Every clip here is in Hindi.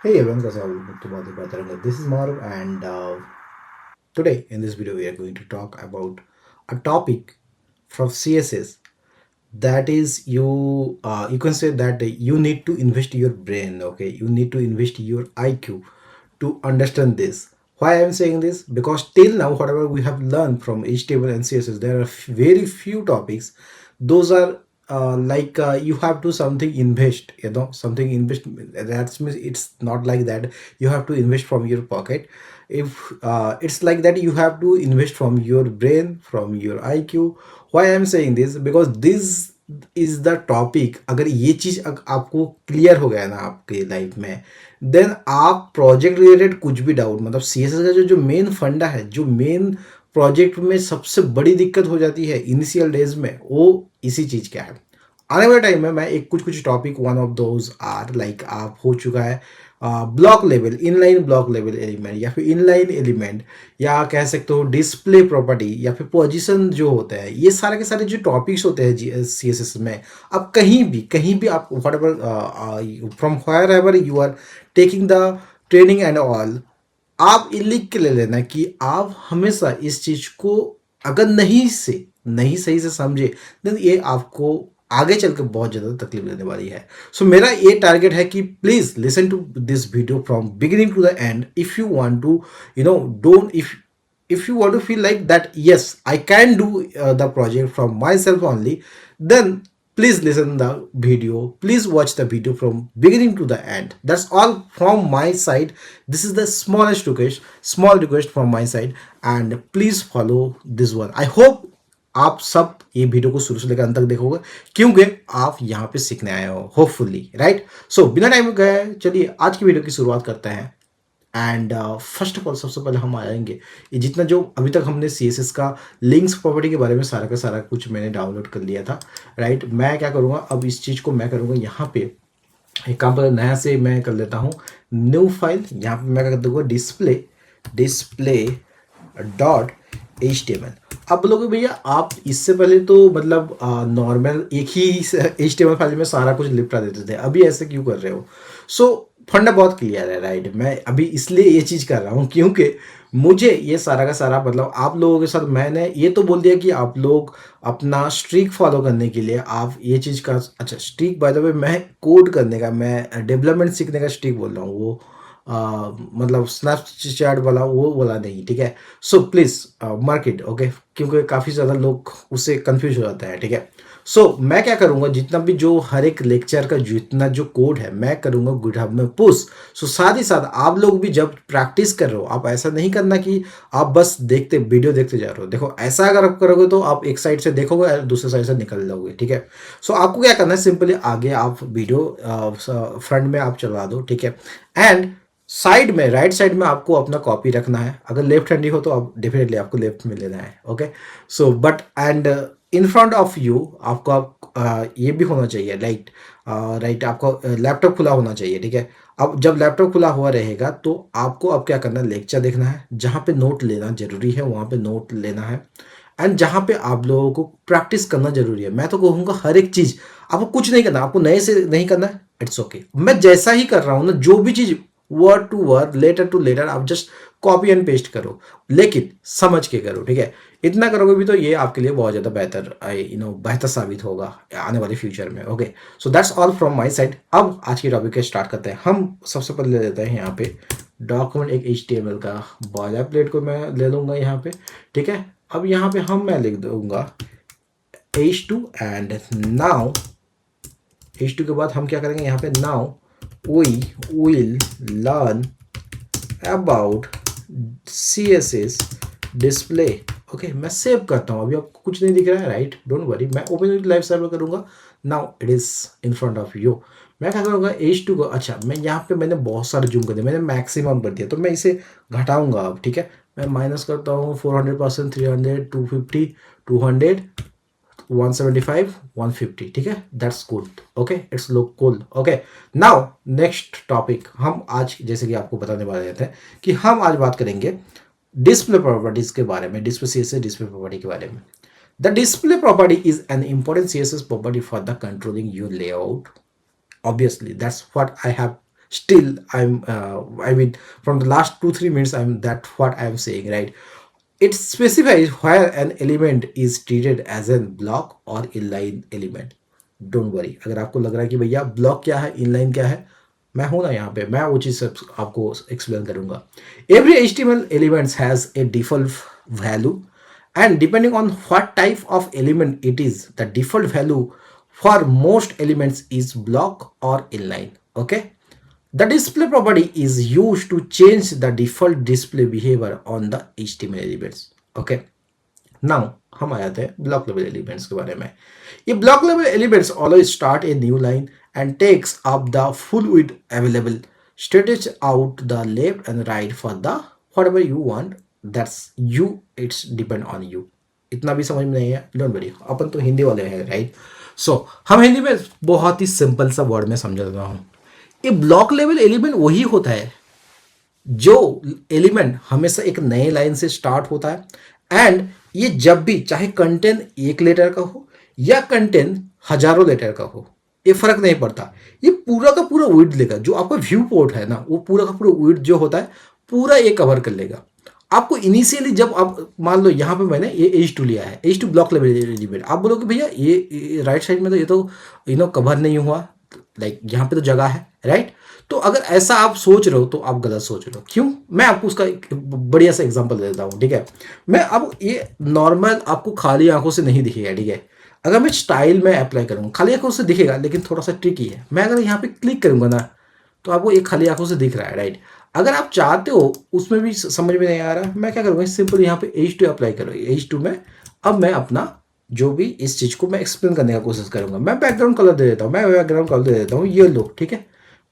Hey everyone, that's all to Body Bataranga. This is Marv, and today in this video we are going to talk about a topic from CSS that is you can say that you need to invest your brain. Okay, you need to invest your IQ to understand this. Why I'm saying this? Because till now whatever we have learned from HTML and CSS, there are very few topics. Those are you have to something invest, something invest. That means it's not like that you have to invest from your pocket. If it's like that, you have to invest from your brain, from your IQ. Why I'm saying this? Because this is the topic. अगर ये चीज आपको क्लियर हो गया ना आपके लाइफ में, देन आप प्रोजेक्ट रिलेटेड कुछ भी डाउट, मतलब सीएसएस का जो मेन फंडा है, जो मेन प्रोजेक्ट में सबसे बड़ी दिक्कत हो जाती है इनिशियल डेज में, वो इसी चीज का है. आने वाले टाइम में मैं एक कुछ कुछ topic, one of those are like आप हो चुका है block level, inline block level element, या फिर इनलाइन एलिमेंट, या कह सकते हो डिस्प्ले प्रॉपर्टी, या फिर पोजीशन जो होता है. ये सारे के सारे जो टॉपिक्स होते हैं सी एस एस में, आप कहीं भी आप whatever from wherever you are taking the training and all, आप ये लिख के ले लेना कि आप हमेशा इस चीज को अगर नहीं सही से समझे, देन ये आपको आगे चल के बहुत ज़्यादा तकलीफ देने वाली है. सो मेरा ये टारगेट है कि please listen to this video from beginning to the end. If you want to don't, if you want to feel like that yes I can do the project from myself only, then please listen the video, please watch the video from beginning to the end. That's all from my side. This is the small request from my side, and please follow this one. I hope आप सब ये वीडियो को शुरू से लेकर अंत तक देखोगे, क्योंकि आप यहाँ पे सीखने आए हो होपफुली, राइट. सो बिना टाइम गए चलिए आज की वीडियो की शुरुआत करते हैं. एंड फर्स्ट ऑफ ऑल सबसे पहले हम आएंगे, ये जितना जो अभी तक हमने सी एस एस का लिंक्स प्रॉपर्टी के बारे में सारा का सारा कुछ मैंने डाउनलोड कर लिया था, राइट. मैं क्या करूँगा, अब इस चीज़ को मैं करूँगा यहाँ पे एक काम पर नया से मैं कर लेता हूँ न्यू फाइल. यहाँ पे मैं क्या कर दूँगा display dot H T M L. अब बोलोगे भैया आप इससे पहले तो मतलब नॉर्मल एक ही H T M L file में सारा कुछ लिपटा देते थे, अभी ऐसे क्यों कर रहे हो? सो फंडा बहुत क्लियर है, राइट. मैं अभी इसलिए ये चीज़ कर रहा हूँ क्योंकि मुझे ये सारा का सारा मतलब आप लोगों के साथ मैंने ये तो बोल दिया कि आप लोग अपना स्ट्रीक फॉलो करने के लिए आप ये चीज़ का, अच्छा स्ट्रीक बाय द वे मैं कोड करने का, मैं डेवलपमेंट सीखने का स्ट्रीक बोल रहा हूँ, वो मतलब स्नैपचैट वाला वो वाला नहीं, ठीक है. So please mark it, okay, क्योंकि काफ़ी ज़्यादा लोग उससे कंफ्यूज हो जाते हैं, ठीक है. सो मैं क्या करूँगा, जितना भी जो हर एक लेक्चर का जितना जो कोड है मैं करूँगा गिटहब में पुश. सो साथ ही साथ आप लोग भी जब प्रैक्टिस कर रहे हो, आप ऐसा नहीं करना कि आप बस वीडियो देखते जा रहे हो. देखो ऐसा अगर आप करोगे तो आप एक साइड से देखोगे और दूसरे साइड से निकल जाओगे, ठीक है. सो आपको क्या करना है, सिंपली आगे आप वीडियो फ्रंट में आप चला दो, ठीक है. एंड साइड में राइट साइड में आपको अपना कॉपी रखना है. अगर लेफ्ट हैंडी हो तो आप डेफिनेटली आपको लेफ्ट में लेना है, okay. So but and in front of you आपको ये भी होना चाहिए, राइट आपको लैपटॉप खुला होना चाहिए, ठीक है. अब जब लैपटॉप खुला हुआ रहेगा तो आपको अब क्या करना है, लेक्चर देखना है, जहाँ पे नोट लेना जरूरी है वहाँ पे नोट लेना है. एंड जहाँ पे आप लोगों को प्रैक्टिस करना जरूरी है. मैं तो कहूँगा हर एक चीज़ आपको कुछ नहीं करना, आपको नए से नहीं करना है, इट्स ओके. मैं जैसा ही कर रहा हूँ ना, जो भी चीज़ word to word letter to letter आप जस्ट कॉपी एंड पेस्ट करो, लेकिन समझ के करो, ठीक है. इतना करोगे भी तो ये आपके लिए बहुत ज़्यादा बेहतर साबित होगा आने वाले फ्यूचर में, okay. So that's all from my side. अब आज की टॉपिक के स्टार्ट करते हैं. हम सबसे पहले ले लेते हैं यहाँ पे डॉक्यूमेंट, एक एच टी एम एल का बॉयलर प्लेट को मैं ले लूँगा यहाँ पे, ठीक है. अब यहाँ पे मैं लिख दूंगा h2 एंड नाउ h2 के बाद हम क्या करेंगे यहाँ पे, now we will learn about CSS display. Okay मैं सेव करता हूँ, अभी आपको कुछ नहीं दिख रहा है, राइट, डोंट वरी. मैं ओपन विद लाइव सर्वर करूँगा. Now it is in front of you. मैं क्या करूँगा, H2 को, अच्छा मैं यहाँ पे मैंने बहुत सारे जूम कर दिया, मैंने मैक्सिमम कर दिया, तो मैं इसे घटाऊंगा अब, ठीक है. मैं माइनस करता हूँ 400%, 300, 250, 200, 175, 150, ठीक है. That's good, okay, it's look cool, okay. Now next topic हम आज जैसे कि आपको बताने वाले थे कि हम आज बात करेंगे डिस्प्ले प्रॉपर्टीज के बारे में, डिस्प्ले CSS डिस्प्ले प्रॉपर्टी के बारे में. The display property is an important CSS property for the controlling your layout. Obviously that's what I have still I'm I mean from the last 2-3 minutes I'm that what I'm saying, right? It specifies where an element is treated as a block or inline element. Don't worry, अगर आपको लग रहा है कि भैया ब्लॉक क्या है, इनलाइन क्या है, मैं हूं ना यहाँ पे, मैं वो चीज़ सब आपको एक्सप्लेन करूंगा. Every HTML elements has a default value and depending on what type of element it is, the default value for most elements is block or inline. Okay, the display property is used to change the default display behavior on the HTML elements. Okay, now हम आ जाते हैं ब्लॉक लेवल एलिमेंट्स के बारे में. ये block level elements always start a new line and takes up the full width available, stretch out the left and right for the whatever you want, that's you, it's depend on you. इतना भी समझ में नहीं है, डोंट वरी, अपन तो हिंदी वाले हैं, राइट? सो हम हिंदी में बहुत ही सिंपल सा वर्ड में समझा देता हूँ. ये ब्लॉक लेवल एलिमेंट वही होता है जो एलिमेंट हमेशा एक नए लाइन से स्टार्ट होता है, एंड ये जब भी चाहे कंटेंट 1 लेटर का हो या कंटेंट हजारों लेटर का हो, ये फर्क नहीं पड़ता, ये पूरा का पूरा विड्थ लेगा. जो आपका व्यू पोर्ट है ना, वो पूरा का पूरा विड्थ जो होता है पूरा ये कवर कर लेगा. आपको इनिशियली जब आप मान लो यहाँ पे मैंने ये H2 लिया है, H2 ब्लॉक लेवल एलिमेंट, आप बोलोगे भैया ये राइट साइड में तो ये तो कवर नहीं हुआ, लाइक यहाँ पे तो जगह है, राइट? तो अगर ऐसा आप सोच रहे हो तो आप गलत सोच रहे हो. क्यों? मैं आपको उसका एक बढ़िया सा एग्जांपल दे देता हूँ, ठीक है? मैं अब ये नॉर्मल आपको खाली आंखों से नहीं दिखेगा, ठीक है? अगर मैं स्टाइल में अप्लाई करूँगा, खाली आंखों से दिखेगा लेकिन थोड़ा सा ट्रिकी है. मैं अगर यहाँ पे क्लिक करूँगा ना, तो आपको एक खाली आंखों से दिख रहा है, राइट? अगर आप चाहते हो उसमें भी समझ में नहीं आ रहा, मैं क्या करूँगा, सिंपल यहाँ पे H2 अप्लाई करो. H2 में अब मैं अपना जो भी इस चीज़ को मैं एक्सप्लेन करने का कोशिश करूँगा. मैं बैकग्राउंड कलर दे देता हूँ, मैं बैकग्राउंड कलर दे देता हूँ येलो, ठीक है?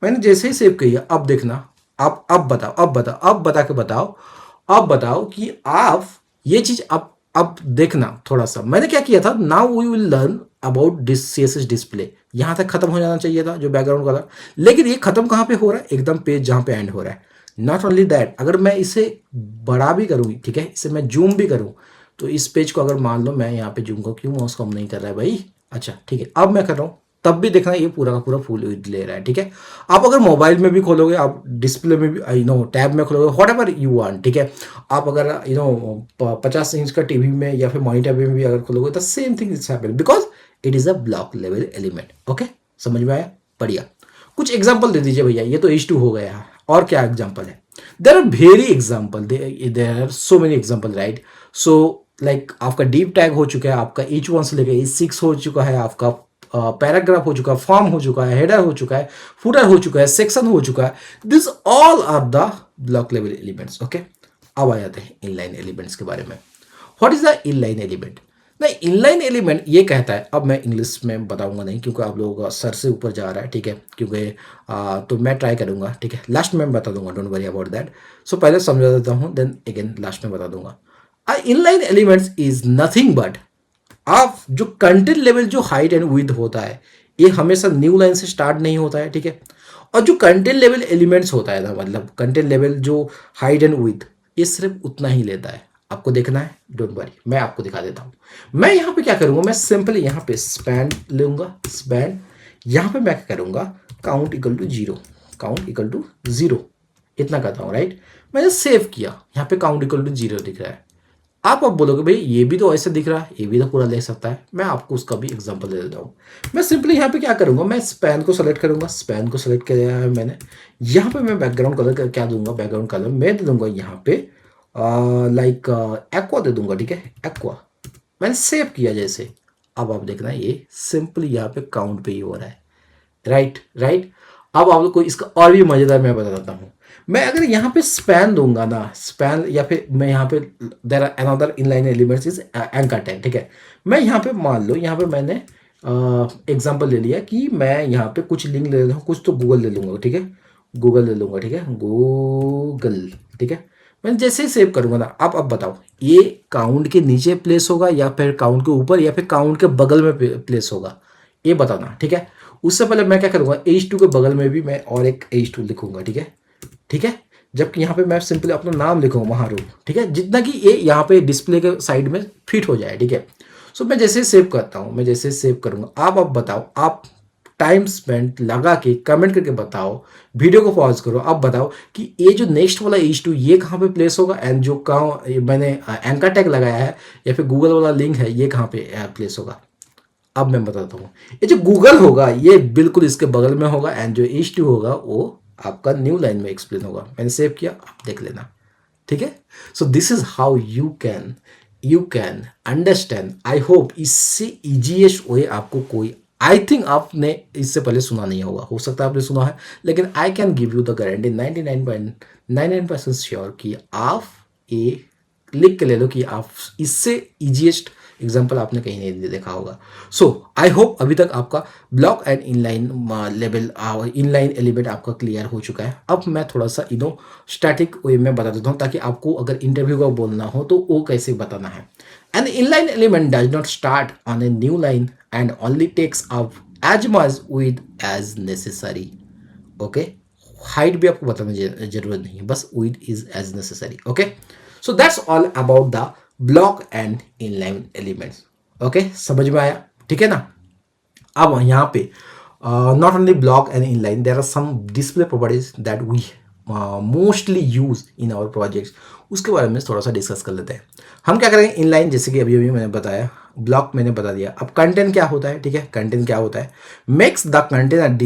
मैंने जैसे ही सेव किया, अब देखना, आप अब बताओ, अब बता के बताओ, अब बताओ कि आप ये चीज़ अब देखना थोड़ा सा. मैंने क्या किया था, now we will learn about this CSS display. यहाँ तक खत्म हो जाना चाहिए था जो बैकग्राउंड कलर, लेकिन ये खत्म कहाँ पे हो रहा है, एकदम पेज जहाँ पे एंड हो रहा है. नॉट ओनली दैट, अगर मैं इसे बड़ा भी करूँ, ठीक है, इसे मैं जूम भी करूँ, तो इस पेज को अगर मान लो मैं यहाँ पे जूम को, क्यों माउस कम नहीं कर रहा है भाई, अच्छा ठीक है, अब मैं कर रहा हूँ, तब भी देखना ये पूरा का पूरा फुल ले रहा है, ठीक है? आप अगर मोबाइल में भी खोलोगे, आप डिस्प्ले में भी टैब में खोलोगे, व्हाट एवर यू वांट, ठीक है? आप अगर 50 इंच का टीवी में या फिर मॉनिटर में भी अगर खोलोगे, the same thing is happening because it is a block level element. Okay, समझ में आया? बढ़िया. कुछ एग्जाम्पल दे दीजिए भैया, ये तो H2 हो गया है, और क्या एग्जाम्पल है? There are very example, there are so many example, right? So like आपका डीप टैग हो चुका है, आपका H1 से लेकर H6 हो चुका है, आपका पैराग्राफ हो चुका है, फॉर्म हो चुका है, हेडर हो चुका है, फुटर हो चुका है, सेक्शन हो चुका है. This all are the block level elements. Okay, अब आ जाते हैं इनलाइन एलिमेंट्स के बारे में. What is the inline element? नहीं, इनलाइन एलिमेंट ये कहता है, अब मैं इंग्लिश में बताऊंगा नहीं क्योंकि आप लोगों का सर से ऊपर जा रहा है, ठीक है? क्योंकि तो मैं ट्राई करूंगा, ठीक है, लास्ट में बता दूंगा, डोंट वरी अबाउट दैट. सो पहले समझा देता हूँ, देन अगेन लास्ट में बता दूंगा. Inline elements is nothing but, आप जो कंटेंट लेवल जो हाइट एंड विड्थ होता है, ये हमेशा न्यू लाइन से स्टार्ट नहीं होता है, ठीक है? और जो कंटेंट लेवल एलिमेंट्स होता है ना, मतलब कंटेंट लेवल जो हाइट एंड विड्थ, ये सिर्फ उतना ही लेता है. आपको देखना है, डोंट वरी, मैं आपको दिखा देता हूँ. मैं यहाँ पे क्या करूँगा, मैं सिंपली यहाँ पे स्पैन लूँगा, स्पैन, यहाँ पे मैं क्या करूँगा, count equal to 0, count equal to 0, इतना करता हूँ, राइट? मैंने सेव किया, यहाँ पे काउंट इक्वल टू 0 दिख रहा है. आप अब बोलोगे भाई ये भी तो ऐसे दिख रहा है, ये भी तो पूरा ले सकता है. मैं आपको उसका भी एग्जांपल दे देता हूँ. मैं सिंपली यहाँ पे क्या करूँगा, मैं स्पैन को सेलेक्ट करूँगा, स्पैन को सेलेक्ट किया है मैंने. यहाँ पे मैं बैकग्राउंड कलर क्या दूंगा, बैकग्राउंड कलर मैं दे दूंगा यहाँ पे लाइक एक्वा दे दूंगा, ठीक है, एक्वा. मैंने सेव किया जैसे, अब आप देखना ये सिंपली यहाँ पे काउंट पे ही हो रहा है, राइट राइट. अब आप लोग को इसका और भी मज़ेदार मैं बता देता हूँ. मैं अगर यहाँ पे स्पैन दूंगा ना, स्पैन, या फिर मैं यहाँ पे there are another inline elements is anchor tag, ठीक है? मैं यहाँ पे मान लो, यहाँ पे मैंने एग्जांपल ले लिया कि मैं यहाँ पे कुछ लिंक ले लेता हूँ, कुछ तो गूगल ले लूँगा, ठीक है, गूगल ले लूँगा, ठीक है, गूगल, ठीक है. मैं जैसे ही सेव करूँगा ना, आप अब बताओ ये काउंट के नीचे प्लेस होगा या फिर काउंट के ऊपर या फिर काउंट के बगल में प्लेस होगा, ये बताना, ठीक है? उससे पहले मैं क्या करूँगा, H2 के बगल में भी मैं और एक H2 लिखूँगा, ठीक है, ठीक है? जबकि यहाँ पे मैं सिंपली अपना नाम लिखूँगा, महारूप, ठीक है, जितना कि ये यहाँ पे डिस्प्ले के साइड में फिट हो जाए, ठीक है? सो मैं जैसे सेव करता हूँ, मैं जैसे सेव करूँगा, आप अब बताओ, आप टाइम स्पेंड लगा के कमेंट करके बताओ, वीडियो को पॉज करो, अब बताओ कि ये जो नेक्स्ट वाला H2 ये कहाँ पे प्लेस होगा, एंड जो कहाँ ये मैंने एंकर टैग लगाया है या फिर गूगल वाला लिंक है ये कहाँ पे प्लेस होगा। अब मैं बताता हूँ, ये जो गूगल होगा ये बिल्कुल इसके बगल में होगा, एंड जो H2 होगा वो आपका न्यू लाइन में एक्सप्लेन होगा। मैंने सेव किया, आप देख लेना, ठीक है। सो this is how you can understand. I hope इससे इजीएस्ट वे आपको कोई, आई थिंक आपने इससे पहले सुना नहीं होगा, हो सकता है आपने सुना है, लेकिन I can give you the guarantee 99.99% sure कि आप ये लिख के ले लो कि आप इससे इजीएस्ट एग्जाम्पल आपने कहीं नहीं देखा होगा। सो आई होप अभी तक आपका block and inline level inline element आपका क्लियर हो चुका है। अब मैं थोड़ा सा स्टैटिक वे में बता देता हूँ, ताकि आपको अगर इंटरव्यू का बोलना हो तो वो कैसे बताना है। An inline element does not start on a new line and only takes up as much width as necessary. Okay, height भी आपको बताने जरूरत नहीं है, बस width is as necessary. Okay, so that's all about the block and inline elements. Okay, समझ में आया, ठीक है ना। अब यहाँ पे not only block and inline, there are some display properties that we mostly use in our projects, उसके बारे में थोड़ा सा डिस्कस कर लेते हैं। हम क्या करेंगे, इनलाइन जैसे कि अभी अभी मैंने बताया, ब्लॉक मैंने बता दिया। अब कंटेंट क्या होता है, ठीक है, कंटेंट क्या होता है, मेक्स द कंटेंट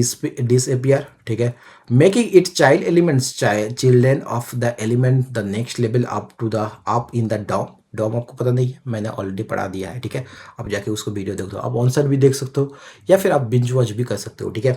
डिसअपियर, ठीक है, making it child elements children of the element the next level up to the up in the DOM. DOM आपको पता नहीं है, मैंने ऑलरेडी पढ़ा दिया है, ठीक है, आप जाके उसको वीडियो देख दो, आप ऑनसाइट भी देख सकते हो या फिर आप बिंज वॉच भी कर सकते हो, ठीक है।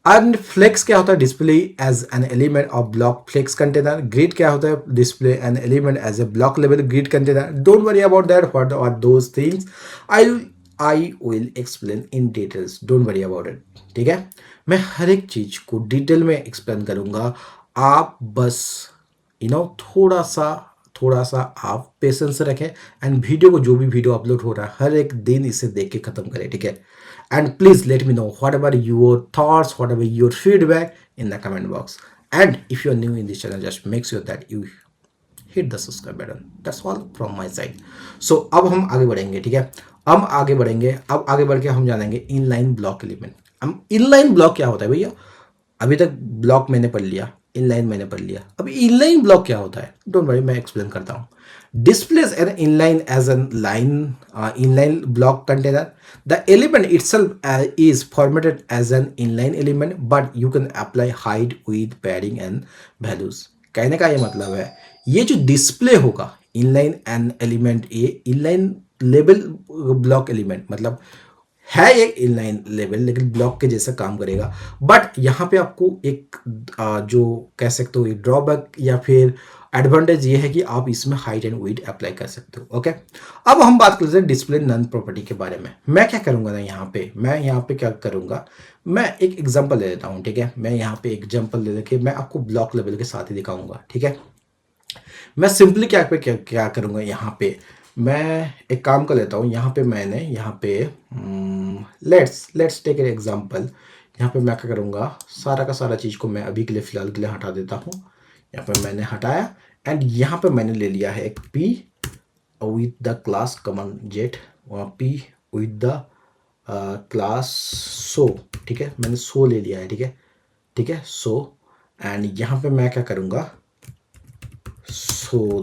एंड फ्लेक्स क्या होता है, display as an element of block flex container. Grid क्या होता है, display an element as a block level grid container. Don't worry about that, what are those things, I will explain in details, don't worry about it, ठीक है। मैं हर एक चीज को डिटेल में एक्सप्लेन करूंगा, आप बस थोड़ा सा आप पेशेंस रखें, एंड वीडियो को, जो भी वीडियो अपलोड हो रहा है हर एक दिन इसे देख के खत्म करें, ठीक है। And please let me know whatever your thoughts, whatever your feedback in the comment box. And if you're new in this channel, just make sure that you hit the subscribe button. That's all from my side. So अब हम आगे बढ़ेंगे, ठीक है, अब आगे बढ़ेंगे, अब आगे बढ़ के हम जानेंगे इनलाइन ब्लॉक एलिमेंट। हम इनलाइन ब्लॉक क्या होता है भैया, अभी तक ब्लॉक मैंने पढ़ लिया, इनलाइन मैंने पढ़ लिया, अब इनलाइन ब्लॉक क्या होता है, डोंट वरी मैं एक्सप्लेन करता हूँ। Displays an inline as an inline block container. The element itself is formatted as an inline element, but you can apply height, width, padding and values. कहने का ये मतलब है, ये जो डिस्प्ले होगा इनलाइन एन एलिमेंट, ये इनलाइन लेवल ब्लॉक एलिमेंट मतलब है एक इनलाइन लेवल, लेकिन ब्लॉक के जैसा काम करेगा। बट यहाँ पे आपको एक जो कह सकते हो ड्रॉबैक या फिर एडवांटेज ये है कि आप इसमें हाइट एंड वेट अप्लाई कर सकते हो। ओके, अब हम बात करते हैं डिस्प्ले नन प्रॉपर्टी के बारे में। मैं क्या करूंगा ना, मैं यहाँ पे क्या करूंगा, मैं एक एग्जांपल ले लेता हूँ, ठीक है। मैं यहाँ पे एग्जांपल ले लेके मैं आपको ब्लॉक लेवल के साथ ही दिखाऊंगा, ठीक है। मैं सिंपली क्या करूंगा, यहाँ पे मैं एक काम कर लेता हूँ। यहाँ पे मैंने यहाँ पे लेट्स टेक एन एग्जांपल। यहाँ पे मैं क्या करूँगा, सारा का सारा चीज़ को मैं अभी के लिए फिलहाल के लिए हटा देता हूँ। यहाँ पे मैंने हटाया, एंड यहाँ पे मैंने ले लिया है एक P with the class command jet, P with the class so, ठीक है, मैंने सो ले लिया है, ठीक है सो। एंड यहाँ पे मैं क्या करूँगा, so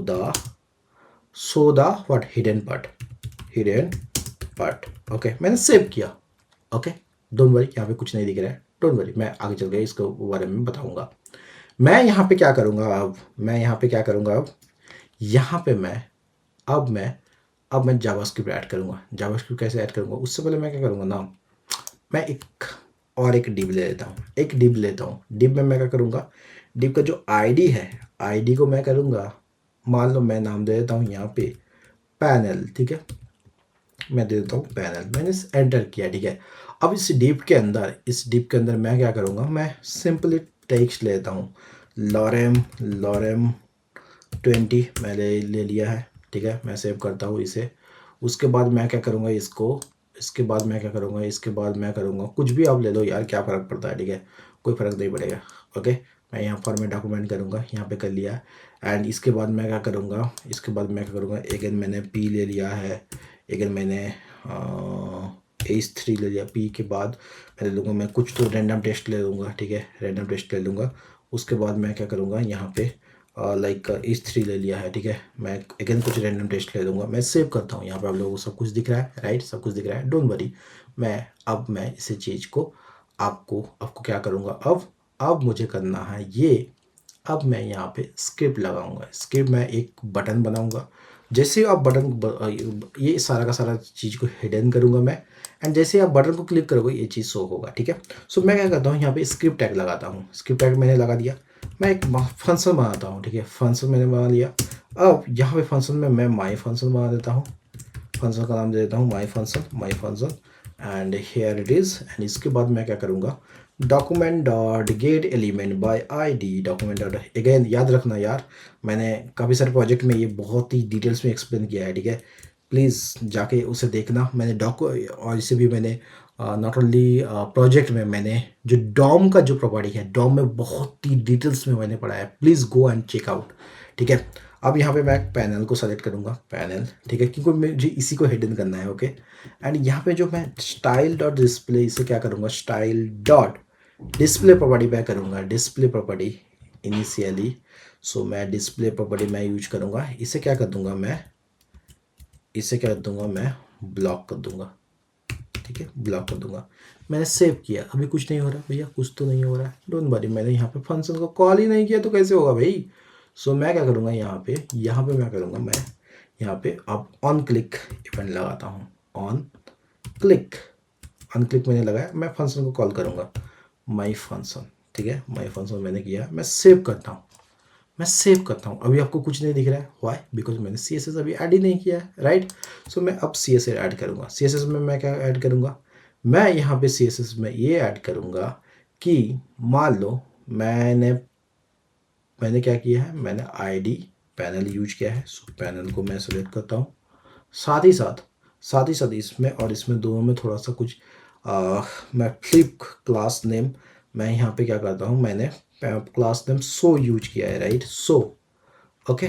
the what hidden part. Okay, मैंने सेव किया। ओके, डोंट वरी, यहाँ पे कुछ नहीं दिख रहा है, डोंट वरी, मैं आगे चल गया इसके बारे में बताऊंगा। मैं यहाँ पे क्या करूँगा, अब मैं जावास्क्रिप्ट ऐड करूँगा। जावास्क्रिप्ट कैसे ऐड करूँगा, उससे पहले मैं क्या करूँगा ना, मैं एक डिव ले लेता हूँ। डिव में मैं क्या करूँगा, डिव का जो आईडी है, आईडी को मैं करूँगा, मान लो मैं नाम दे देता हूँ यहाँ पे पैनल, ठीक है, मैं दे देता हूँ पैनल, मैंने एंटर किया, ठीक है। अब इस डिव के अंदर मैं क्या करूँगा, मैं सिंपली टेक्स्ट लेता हूँ, लॉरेम 20 मैंने ले लिया है, ठीक है। मैं सेव करता हूँ इसे। उसके बाद मैं क्या करूँगा, इसके बाद मैं करूँगा कुछ भी आप ले लो यार, क्या फ़र्क पड़ता है, ठीक है, कोई फ़र्क नहीं पड़ेगा। ओके, मैं यहाँ फॉर्मेट डॉक्यूमेंट करूँगा, यहाँ पे कर लिया। एंड इसके बाद मैं क्या करूँगा, अगेन मैंने P ले लिया है, अगेन मैंने H3 ले लिया, P के बाद मैं ले लूँगा, मैं कुछ तो रैंडम टेस्ट ले लूँगा, ठीक है, रैंडम टेस्ट ले लूँगा। उसके बाद मैं क्या करूँगा यहाँ पे लाइक H3 ले लिया है, ठीक है, मैं अगेन कुछ रैंडम टेस्ट ले लूँगा, मैं सेव करता हूँ। यहाँ पे आप लोगों को सब कुछ दिख रहा है, राइट, सब कुछ दिख रहा है, डोंट वरी। मैं इसी चीज़ को आपको क्या करूँगा, अब मुझे करना है ये। अब मैं यहाँ पे स्क्रिप्ट लगाऊंगा, स्क्रिप्ट मैं एक बटन बनाऊंगा। जैसे आप ये सारा का सारा चीज़ को हिडन करूंगा मैं, एंड जैसे आप बटन को क्लिक करोगे ये चीज़ शो होगा, ठीक है। सो मैं क्या करता हूँ, यहाँ पे स्क्रिप्ट टैग लगाता हूँ। स्क्रिप्ट टैग मैंने लगा दिया, मैं एक फंक्शन बनाता हूँ, ठीक है, फंक्शन मैंने बना लिया। अब यहाँ पे फंक्शन में मैं माई फंक्शन बना देता हूँ, फंक्शन का नाम दे देता हूँ my function and here it is. And इसके बाद मैं क्या करूँगा, document dot get element by ID, document dot, again याद रखना यार, मैंने काफ़ी सारे प्रोजेक्ट में ये बहुत ही डिटेल्स में एक्सप्लेन किया है, ठीक है, प्लीज़ जाके उसे देखना। मैंने और इसे भी मैंने नॉट ओनली प्रोजेक्ट में मैंने जो डॉम का जो प्रॉपर्टी है, डॉम में बहुत ही डिटेल्स में मैंने पढ़ा है, please go and check out, ठीक है। अब यहाँ पे मैं पैनल को सेलेक्ट करूँगा, पैनल, ठीक है, क्योंकि मुझे इसी को हिडन करना है, ओके। एंड यहाँ पे जो मैं स्टाइल डॉट डिस्प्ले, इसे क्या करूँगा, स्टाइल डॉट डिस्प्ले प्रॉपर्टी पे करूँगा, डिस्प्ले प्रॉपर्टी इनिशियली। सो मैं डिस्प्ले प्रॉपर्टी मैं यूज करूँगा, इसे क्या कर दूँगा मैं ब्लॉक कर दूँगा, ठीक है, ब्लॉक कर दूँगा। मैंने सेव किया, अभी कुछ नहीं हो रहा भैया, कुछ तो नहीं हो रहा है, डोंट वरी, मैंने यहाँ पे फंक्शन को कॉल ही नहीं किया तो कैसे होगा भाई। सो मैं क्या करूँगा, यहाँ पे मैं करूँगा, मैं यहाँ पे अब ऑन क्लिक इवेंट लगाता हूँ, ऑन क्लिक मैंने लगाया, मैं फंक्शन को कॉल करूँगा माई फंक्शन, ठीक है, माई फंक्शन मैंने किया, मैं सेव करता हूँ। अभी आपको कुछ नहीं दिख रहा है, वाई, बिकॉज मैंने CSS अभी ऐड ही नहीं किया है, राइट। सो मैं अब CSS ऐड करूँगा। CSS में मैं क्या ऐड करूँगा, मैं यहाँ पे CSS में ये ऐड करूँगा कि मान लो मैंने क्या किया है, मैंने ID पैनल यूज किया है। सो पैनल को मैं सेलेक्ट करता हूँ, साथ ही साथ इसमें और इसमें दोनों में थोड़ा सा कुछ मैं फ्लिप क्लास नेम, मैं यहाँ पे क्या करता हूँ, मैंने क्लास नेम सो यूज किया है, राइट, सो ओके।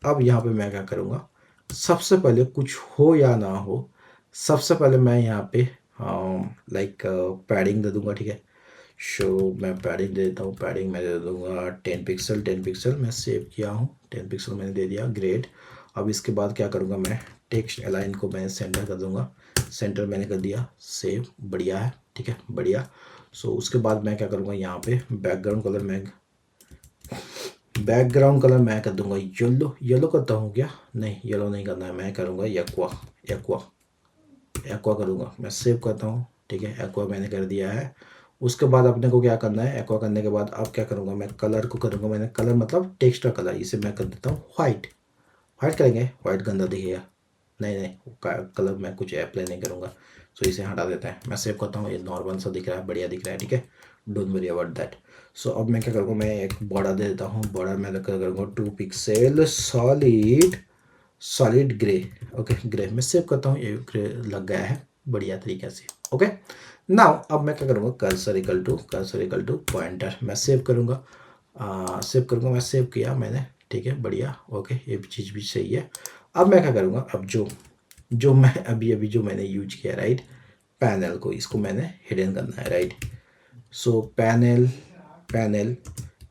अब यहाँ पे मैं क्या करूँगा, सबसे पहले कुछ हो या ना हो, सबसे पहले मैं यहाँ पे लाइक पैडिंग दे दूँगा, ठीक है। सो मैं पैडिंग दे देता हूँ, पैडिंग मैं दे दूँगा 10 पिक्सल मैं सेव किया हूँ, 10 पिक्सल मैंने दे दिया, ग्रेट। अब इसके बाद क्या करूँगा, मैं टेक्स्ट अलाइन को मैं सेंटर कर दूँगा, सेंटर मैंने कर दिया, सेव, बढ़िया है, ठीक है, बढ़िया। सो उसके बाद मैं क्या करूँगा, यहाँ पे बैकग्राउंड कलर मैं कर दूँगा येलो करता हूँ क्या, नहीं येलो नहीं करना है, मैं करूँगा एक्वा करूँगा, मैं सेव करता हूँ, ठीक है, एक्वा मैंने कर दिया है। उसके बाद अपने को क्या करना है, एक्वा करने के बाद अब क्या करूँगा, मैं कलर को करूँगा, मैंने कलर मतलब टेक्स्ट का कलर, इसे मैं कर देता हूँ वाइट करेंगे, वाइट गंदा दिखेगा, नहीं कलर मैं कुछ अप्लाई नहीं करूँगा। सो इसे हटा देते हैं, मैं सेव करता हूँ, ये नॉर्मल सा दिख रहा है, बढ़िया दिख रहा है, ठीक है, डोंट वरी अबाउट दैट। सो अब मैं क्या करूँगा, मैं एक बॉर्डर दे देता हूँ, बॉर्डर मैं करूँगा 2 pixel solid grey, okay, grey मैं सेव करता हूँ, ये ग्रे लग गया है बढ़िया तरीके से, ओके। नाउ अब मैं क्या करूँगा, कर्सर इक्वल टू पॉइंटर, मैं सेव करूँगा, मैं सेव किया मैंने, ठीक है, बढ़िया, ओके, ये चीज़ भी सही है। अब मैं क्या करूँगा, अब जो मैं अभी जो मैंने यूज किया, राइट, पैनल को, इसको मैंने हिडन करना है, राइट। सो पैनल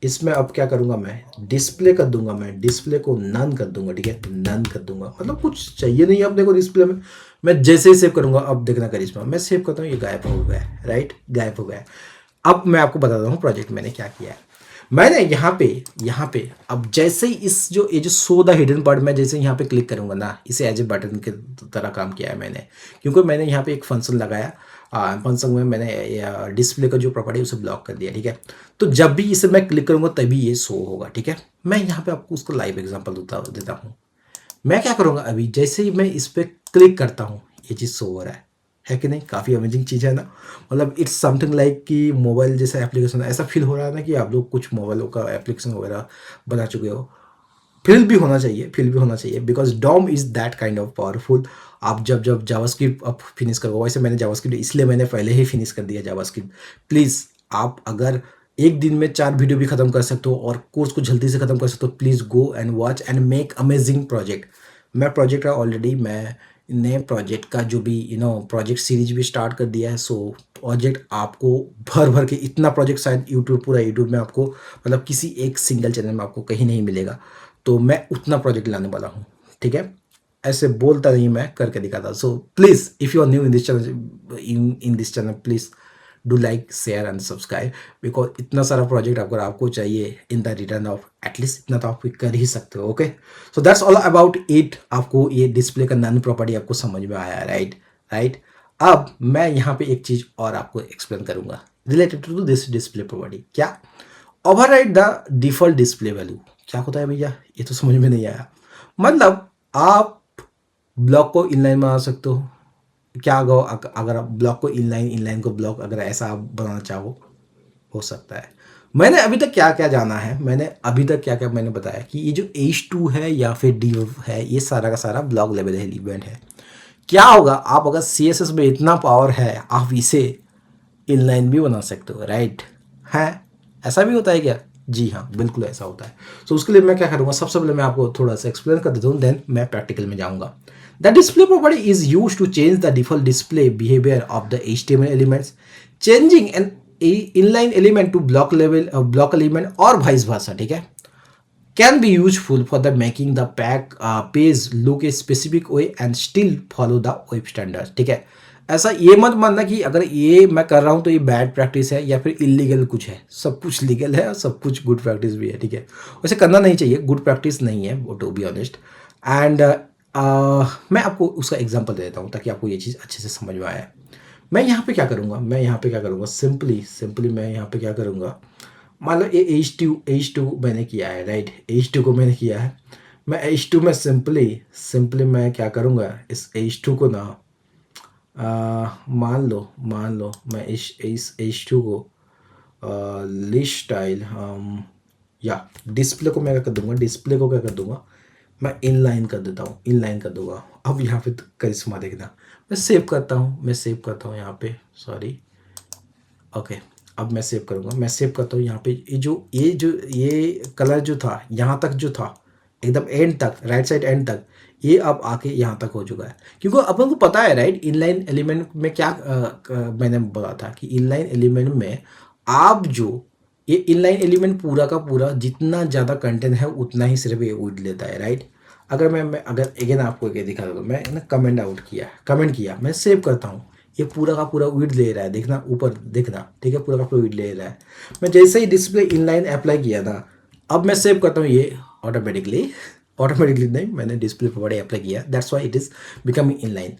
इसमें अब क्या करूँगा, मैं डिस्प्ले कर दूंगा, मैं डिस्प्ले को नन कर दूंगा, ठीक है, नन कर दूंगा, मतलब कुछ चाहिए नहीं है अपने को डिस्प्ले में। मैं जैसे ही सेव करूँगा, अब देखना करिश्मा, मैं सेव करता हूँ, ये गायब हो गया है, राइट, गायब हो गया है। अब मैं आपको बताता हूँ प्रोजेक्ट मैंने क्या किया है। मैंने यहाँ पे अब जैसे ही ये जो शो द हिडन पार्ट, मैं जैसे यहाँ पे क्लिक करूँगा ना, इसे एज ए बटन के तरह काम किया है मैंने, क्योंकि मैंने यहाँ पे एक फंक्शन लगाया, फंक्शन में मैंने डिस्प्ले का जो प्रॉपर्टी है उसे ब्लॉक कर दिया, ठीक है। तो जब भी इसे मैं क्लिक करूँगा तभी ये शो होगा, ठीक है। मैं यहाँ पे आपको उसको लाइव एग्जाम्पल देता हूँ। मैं क्या करूँगा, अभी जैसे ही मैं इस पर क्लिक करता हूँ ये चीज़ शो हो रहा है कि नहीं, काफ़ी अमेजिंग चीज़ है ना। मतलब इट्स समथिंग लाइक कि मोबाइल जैसा एप्लीकेशन, ऐसा फील हो रहा है ना कि आप लोग कुछ मोबाइलों का एप्लीकेशन वगैरह बना चुके हो। फील भी होना चाहिए because DOM is that kind of powerful. आप जब जावास्क्रिप्ट आप फिनिश करोगे, वैसे मैंने जावास्क्रिप्ट इसलिए मैंने पहले ही फिनिश कर दिया जावास्क्रिप्ट। प्लीज़ आप अगर एक दिन में 4 वीडियो भी ख़त्म कर सकते हो और कोर्स को जल्दी से ख़त्म कर सकते हो, please go and watch and make amazing project. मैं प्रोजेक्ट ऑलरेडी मैं नए प्रोजेक्ट का जो भी प्रोजेक्ट सीरीज भी स्टार्ट कर दिया है। सो प्रोजेक्ट आपको भर भर के, इतना प्रोजेक्ट शायद यूट्यूब, पूरा यूट्यूब में आपको, मतलब किसी एक सिंगल चैनल में आपको कहीं नहीं मिलेगा। तो मैं उतना प्रोजेक्ट लाने वाला हूँ, ठीक है। ऐसे बोलता नहीं, मैं करके दिखाता। So please, if you are new in this channel, in this channel, please do like, share and subscribe, because इतना सारा प्रोजेक्ट अगर आपको चाहिए in the return of at least इतना तो आप कर ही सकते हो। Okay, so that's all about it. आपको ये डिस्प्ले का नैनो प्रॉपर्टी आपको समझ में आया, राइट? राइट। अब मैं यहाँ पे एक चीज़ और आपको एक्सप्लेन करूंगा related to this display property. क्या? Override the default display value. क्या होता है भैया? ये तो समझ में नहीं आया। मतलब आप ब्लॉक को इनलाइन बना सकते हो। क्या अगर आप ब्लॉक को इनलाइन, इनलाइन को ब्लॉक, अगर ऐसा आप बनाना चाहो, हो सकता है। मैंने अभी तक क्या क्या जाना है, मैंने अभी तक क्या क्या मैंने बताया कि ये जो H2 है या फिर div है, ये सारा का सारा ब्लॉक लेवल एलिमेंट है। क्या होगा, आप अगर CSS में इतना पावर है, आप इसे इनलाइन भी बना सकते हो, राइट? है, ऐसा भी होता है क्या? जी हाँ, बिल्कुल ऐसा होता है। तो उसके लिए मैं क्या करूँगा, सबसे पहले मैं आपको थोड़ा सा एक्सप्लेन कर देता हूँ, देन मैं प्रैक्टिकल में जाऊँगा। The display property is use to change the default display behaviour of the HTML elements, changing an inline element to block level, block element और vice versa, ठीक है। Can be useful for the making the page look a specific way and still follow the web standards, ठीक है। ऐसा ये मत मानना कि अगर ये मैं कर रहा हूँ तो ये बैड प्रैक्टिस है या फिर इलीगल कुछ है। सब कुछ लीगल है और सब कुछ गुड प्रैक्टिस भी है, ठीक है। वैसे करना नहीं चाहिए, गुड प्रैक्टिस नहीं है वो, टू बी ऑनेस्ट। एंड मैं आपको उसका एग्जांपल दे देता हूँ ताकि आपको ये चीज़ अच्छे से समझ में आए। मैं यहाँ पे क्या करूँगा, सिंपली सिंपली मैं यहाँ पे क्या करूँगा, मान लो ये H2 मैंने किया है, राइट? H2 को मैंने किया है। मैं H2 में सिंपली मैं क्या करूँगा, इस H2 को ना, मान लो मैं इस H2 को लिस्ट स्टाइल या डिस्प्ले को मैं क्या कर दूंगा, मैं इनलाइन कर देता हूँ, इनलाइन कर दूंगा। अब यहाँ पे करिश्मा देखना, मैं सेव करता हूँ यहाँ पे, सॉरी, ओके। अब मैं सेव करूँगा, मैं सेव करता हूँ यहाँ पे। ये कलर जो था यहाँ तक, जो था एकदम एंड तक, राइट साइड एंड तक, ये अब आके यहाँ तक हो चुका है। क्योंकि अपन को पता है, राइट, इनलाइन एलिमेंट में क्या मैंने बोला था कि इनलाइन एलिमेंट में आप जो ये इनलाइन एलिमेंट पूरा का पूरा जितना ज़्यादा कंटेंट है उतना ही सिर्फ ये उड़ लेता है, राइट? अगर मैं अगर अगेन आपको ये दिखा दूँ, मैं ना कमेंट किया, मैं सेव करता हूँ, ये पूरा का पूरा विड्थ ले रहा है, देखना ऊपर देखना, ठीक है, पूरा का पूरा विड्थ ले रहा है। मैं जैसे ही डिस्प्ले इनलाइन अप्लाई किया ना, अब मैं सेव करता हूँ, ये ऑटोमेटिकली नहीं, मैंने डिस्प्ले पर बड़े अप्लाई किया, that's why it is becoming inline.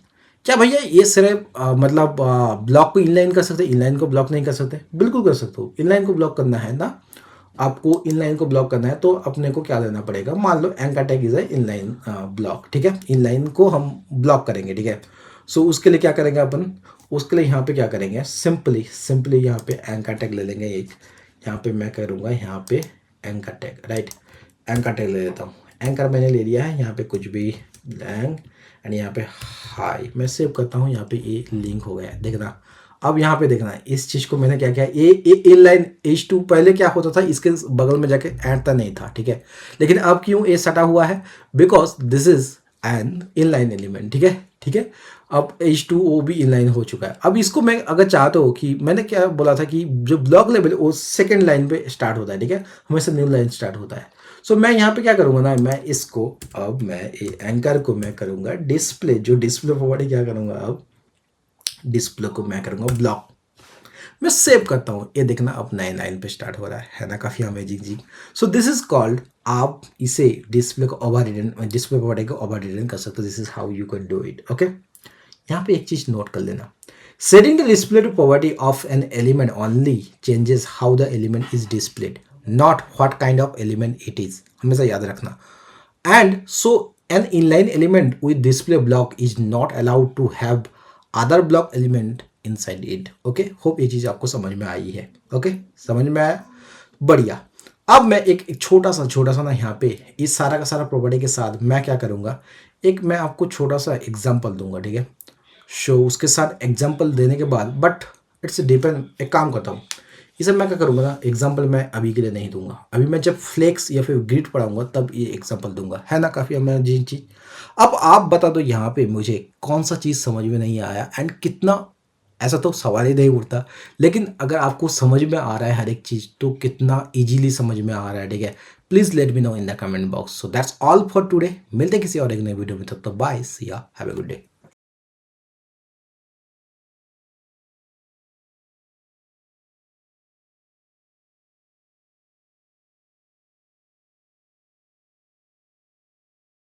क्या भैया ये सिर्फ मतलब ब्लॉक को इनलाइन कर सकते, इनलाइन को ब्लॉक नहीं कर सकते? बिल्कुल कर सकते हो। इनलाइन को ब्लॉक करना है ना, आपको इनलाइन को ब्लॉक करना है तो अपने को क्या लेना पड़ेगा, मान लो anchor tag is a inline block, ठीक है। इनलाइन को हम ब्लॉक करेंगे, ठीक है। सो उसके लिए क्या करेंगे अपन, उसके लिए यहाँ पे क्या करेंगे, सिंपली यहाँ पे एंकर टैग ले लेंगे एक। यहाँ पे मैं करूँगा यहाँ पे anchor tag, right, anchor tag ले लेता हूँ। एंकर मैंने ले लिया है, यहाँ पे कुछ भी ब्लैंक एंड यहाँ पे हाई, मैं सेव करता हूँ। यहाँ पे ये लिंक हो गया है, देखना। अब यहाँ पे देखना, इस चीज़ को मैंने क्या किया, ये इनलाइन H2 पहले क्या होता था, इसके बगल में जाके ऐड नहीं था, ठीक है। लेकिन अब क्यों ये सटा हुआ है, because this is an inline element, ठीक है। अब H2 वो भी इनलाइन हो चुका है। अब इसको मैं अगर चाहता हूँ कि, मैंने क्या बोला था कि जो ब्लॉक लेवल वो सेकेंड लाइन पे स्टार्ट होता है, ठीक है, हमेशा न्यू लाइन स्टार्ट होता है। सो मैं यहाँ पे क्या करूँगा ना, मैं इसको, अब मैं एंकर को मैं करूँगा डिस्प्ले, जो डिस्प्ले प्रॉपर्टी क्या करूँगा, अब डिस्प्ले को मैं करूँगा ब्लॉक। मैं सेव करता हूँ, ये देखना अब नए लाइन पे स्टार्ट हो रहा है ना, काफ़ी अमेजिंग जी। सो दिस इज कॉल्ड, आप इसे डिस्प्ले को ओवर रिटर्न, डिस्प्ले प्रॉपर्टी को ओवर रिटर्न कर सकते हो। This is how you can do it, okay. यहाँ पे एक चीज़ नोट कर लेना, setting the display to property of an element only changes how the element is displayed, not what kind of element it is, हमेशा याद रखना। And so an inline element with display block is not allowed to have other block element inside it, okay। Hope ये चीज़ आपको समझ में आई है, ओके, समझ में आया, बढ़िया। अब मैं एक छोटा सा ना यहाँ पे इस सारा का सारा प्रॉपर्टी के साथ मैं क्या करूँगा, एक मैं आपको छोटा सा एग्जांपल दूंगा, ठीक है। उसके साथ एग्जाम्पल देने के बाद, बट इट्स डिपेंड, एक काम करता हूँ, ये सब मैं क्या करूँगा ना, एग्जाम्पल मैं अभी के लिए नहीं दूंगा, अभी मैं जब फ्लेक्स या फिर ग्रिड पढ़ाऊंगा तब ये एग्जाम्पल दूंगा, है ना, काफ़ी अमेजिंग चीज़। अब आप बता दो यहाँ पे मुझे कौन सा चीज़ समझ में नहीं आया एंड कितना, ऐसा तो सवाल ही नहीं उठता, लेकिन अगर आपको समझ में आ रहा है हर एक चीज़ तो कितना इजीली समझ में आ रहा है, ठीक है। Please let me know in the comment box. So that's all for today, मिलते हैं किसी और एक नए वीडियो में, तब तक बाय, सी या, हैव अ गुड डे।